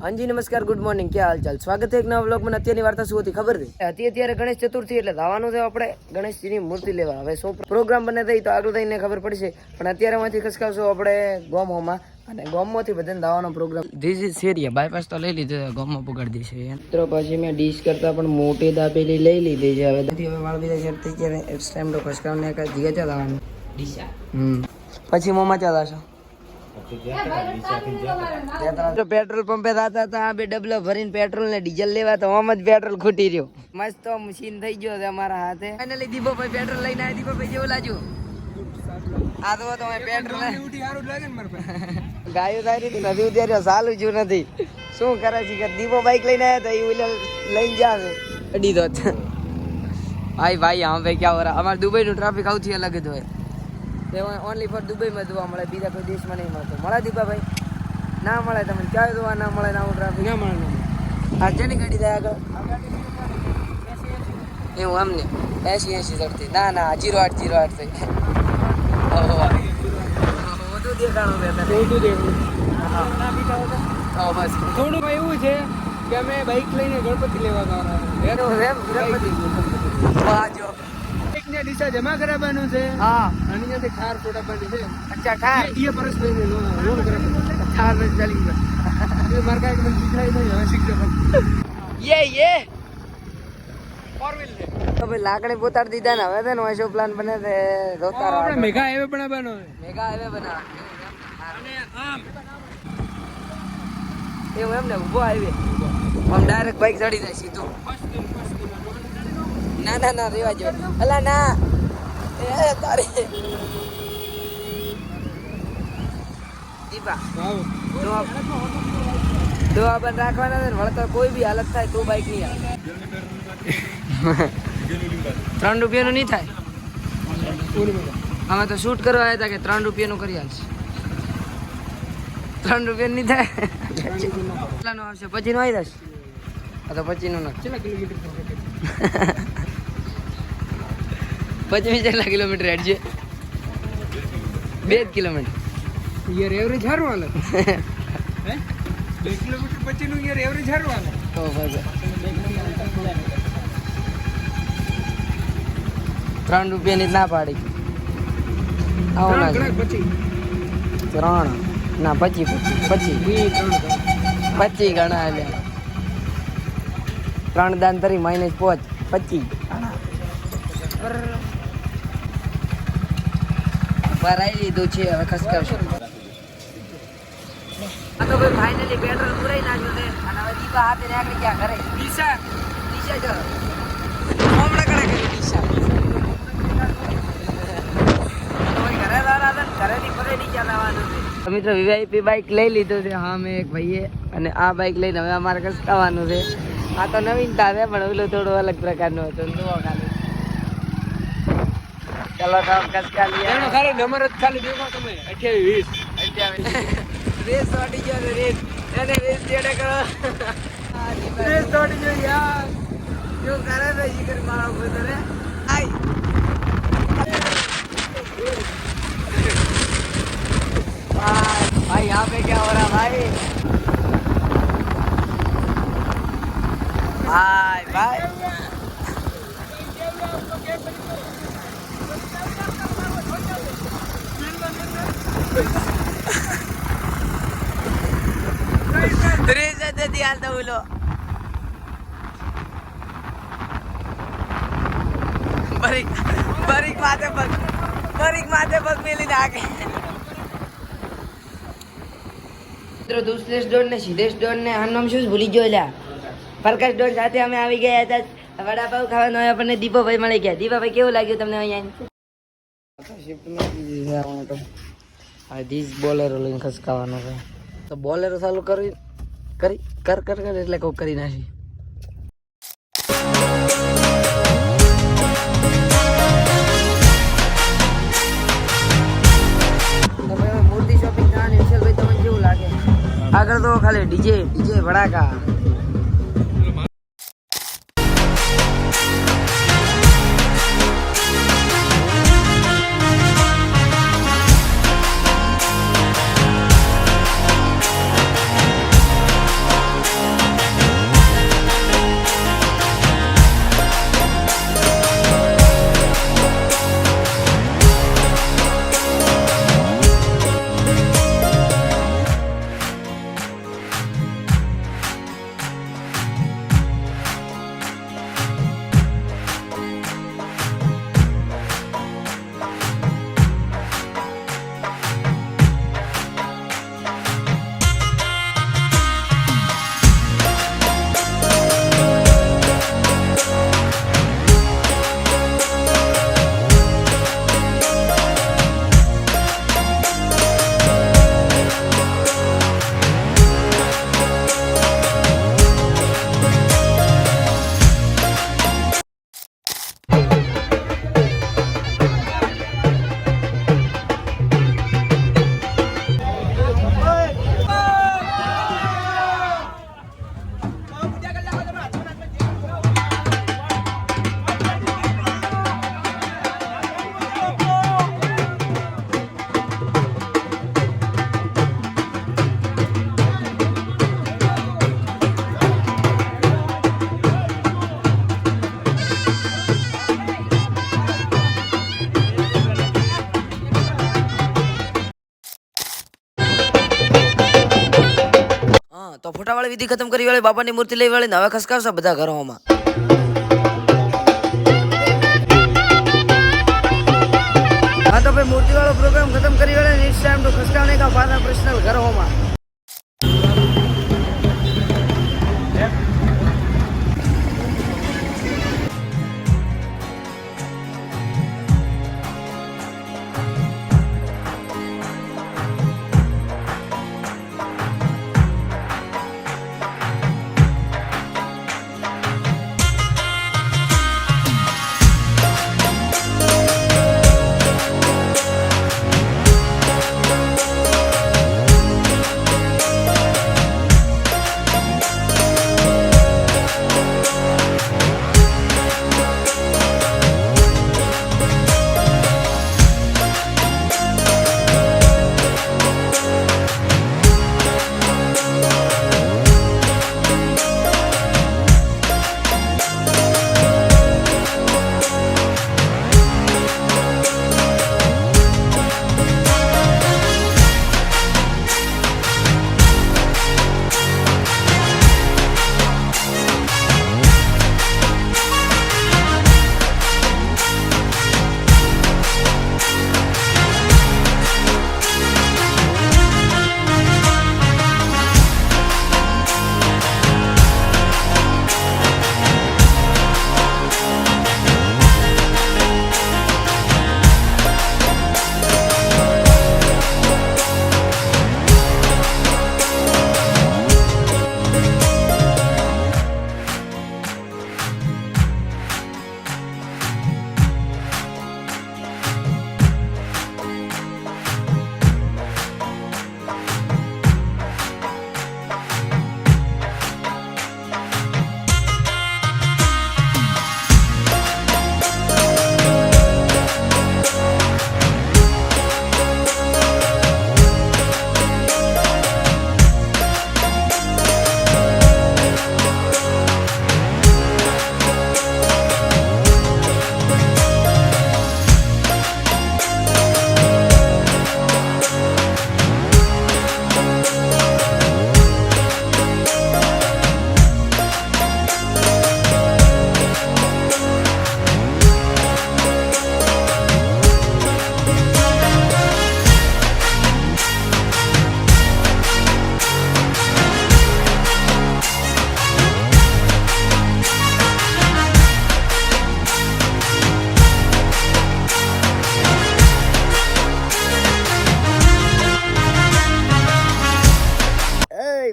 हाँ जी नमस्कार good morning क्या हाल चाल स्वागत है एक नवा व्लॉग में અત્યારની વાર્તા શું હતી ખબર હતી અત્યારે ગણેશ ચતુર્થી એટલે જવાનું છે આપણે ગણેશજીની મૂર્તિ લેવા હવે શું પ્રોગ્રામ બને થઈ તો આગળ થઈને ખબર પડશે પણ અત્યારે માંથી ખસકાવશું આપણે ગોમોમાં અને ગોમમાંથી બધાને દાવાનો પ્રોગ્રામ ધીસ ઇઝ સેરિયા બાયપાસ તો લઈ લીધો ગોમમાં પુગાડી દેશે મિત્રો પછી મેં ડીશ કરતા પણ મોટી દાબેલી લઈ લીધી છે હવે વાળ બીજા શેર થઈ ગયા ઇટ્સ ટાઈમ તો ખસકાવને એક જીગા ચા દાવાનું ડીશા પછી મોમાં ચા દાશો पेट्रोल पंपे जाता था बे डबलो भरीने पेट्रोल ने डीजल लेवा तो आम ज पेट्रोल खूटी रह्यो मस्त तो मशीन થઈ ગયો છે અમારા હાથે ફાઇનલી દીપો ભાઈ પેટ્રોલ લઈને આવ્યા દીપો ભાઈ જેવું લાગ્યું આ તો તમે પેટ્રોલ ઉઠી સારું લાગે ને માર ભાઈ ગાયો તારી નથી ઉતાર્યો ચાલુ જ નથી શું કરે છે કે દીપો બાઈક લઈને આવ્યા તો એ લઈને જાશે અડી દો ભાઈ ભાઈ હા ભાઈ ક્યાં हो रहा અમાર દુબઈ નું ટ્રાફિક આવથી અલગ જ હોય ઓનલી ફોર દુબઈમાં જોવા મળે બીજા કોઈ દેશમાં નહીં મળતો મળે દીપાભાઈ ના મળે તમને ક્યાં જોવા ના મળે ના ટ્રાફિક ના મળે આ જેની ગાડી થાય આગળ એવું આમને 80 ચડતી ના ના 08 થઈ વધુ દેખાણું બસ થોડું એવું છે કે અમે બાઇક લઈને ગણપતિ લેવા જવાના દિશા જમા કરાવવાનું છે હા અને અહીંયાથી ઠાર ફોટાવાની છે અચ્છા ઠાર એ પરસ લઈને લોન કરાવવાનું ઠાર ને ચાલી ગયો માર કાઈ મને શીખાય નહીં હવે શીખજો યે ફોર વ્હીલ ને તો ભાઈ લાકડી પોતાડ દીધા ને હવે તો નો શો પ્લાન બને છે રોતા આપણે મેગા હાઈવે બનાવવાનો મેગા હાઈવે બનાવવાનો અને આમ એવું એમ ને ઊભો હાઈવે આમ ડાયરેક્ટ બાઇક ચડી જાય સીધું ના ના ના રેવા જો અલા ના એ તારે દીપા તો આપણ રાખવાના છે વળતા કોઈ બી હાલત થાય તો બાઈક નહીં આવે 3 રૂપિયાનું નહીં થાય અમે તો શૂટ કરવા આવ્યા હતા કે 3 રૂપિયાનું કરી આલશે 3 રૂપિયાનું નહીં થાય કેટલાનું આવશે 25 નું આવી જશે આ તો 25 નું ના કેટલા કિલોમીટર 25 કિલોમીટર હેડ છે 2 કિલોમીટર યાર એવરેજ સારું હાલે હે 2 કિલોમીટર 25 નું યાર એવરેજ સારું હાલે તો બસ 3 રૂપિયાની ના પાડી આવો ના 3 ના 25 ગણા આલ્યા 3 દાન તરી -5 25 ભરાઈ લીધું છે હવે ખસકાવશું આ તો ભાઈ ફાઇનલી પેટ્રોલ પુરાઈ નાખ્યું છે અને હવે દીપા હાથે રાખી ક્યાં કરે દિશા જો હમણાં કરે કરી દિશા ઘરે દાદા ઘરેથી પરે નીચે લાવવાનું છે મિત્રો વીઆઈપી બાઇક લઈ લીધું છે હા મેં એક ભાઈએ અને આ બાઇક લઈને હવે અમારે ખસકાવવાનું છે આ તો નવીનતા છે પણ ઓલું થોડું અલગ પ્રકારનું હતું જોવા ખાલી ચલો તો ખસકા લીએ એનો ખાલી નંબર જ ખાલી દેખો તમે 28 રેસ વાટી ગયો છે રેસ એને રેસ જેડે કરો રેસ વાટી ગયો યાર ક્यों કરે રે જીગર મારા ઉપર રે આઈ भाई यहाँ पे क्या हो रहा भाई भाई भाई तो बोलो बारीक बारीक माथे पग मिली आगे મિત્રો દુસરેશ ડોન ને સિદ્ધેશ ડોન ને આ નામ શું ભૂલી ગયો લ્યા પ્રકાશ ડોન સાથે અમે આવી ગયા હતા વડાપાવ ખાવાનો આપણને દીપોભાઈ મળી ગયા દીપાભાઈ કેવું લાગ્યું તમને અહીંયા આ ધીસ બોલેરો લઈને ખસકાવાનો છે તો બોલેરો ચાલુ કરી કર એટલે કોક કરી નાખી મૂર્તિ શોપિંગ થવાની વિશાલભાઈ તમને કેવું લાગે આગળ તો ખાલી ડીજે ભડાકા તો ફોટાવાળી વિધિ ખતમ કરી વાળી બાપાની મૂર્તિ લઈ વાળી હવે ખસકાવશે બધા ઘરોમાં. हाँ तो भाई मूर्ति वाला प्रोग्राम खत्म करी वाले नेक्स्ट टाइम तो खसकाने का फादर पर्सनल घर होमा.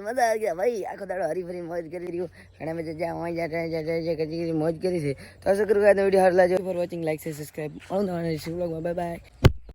મજા આવી ગયા ભાઈ, આખો દાડો હરીફરી મોજ કરી રહ્યું. ઘણા બધા જ્યાં હોય જ્યાં મોજ કરી છે. તો શું કરું વિડીયો હાર લાજો. For watching, like subscribe. Bye by.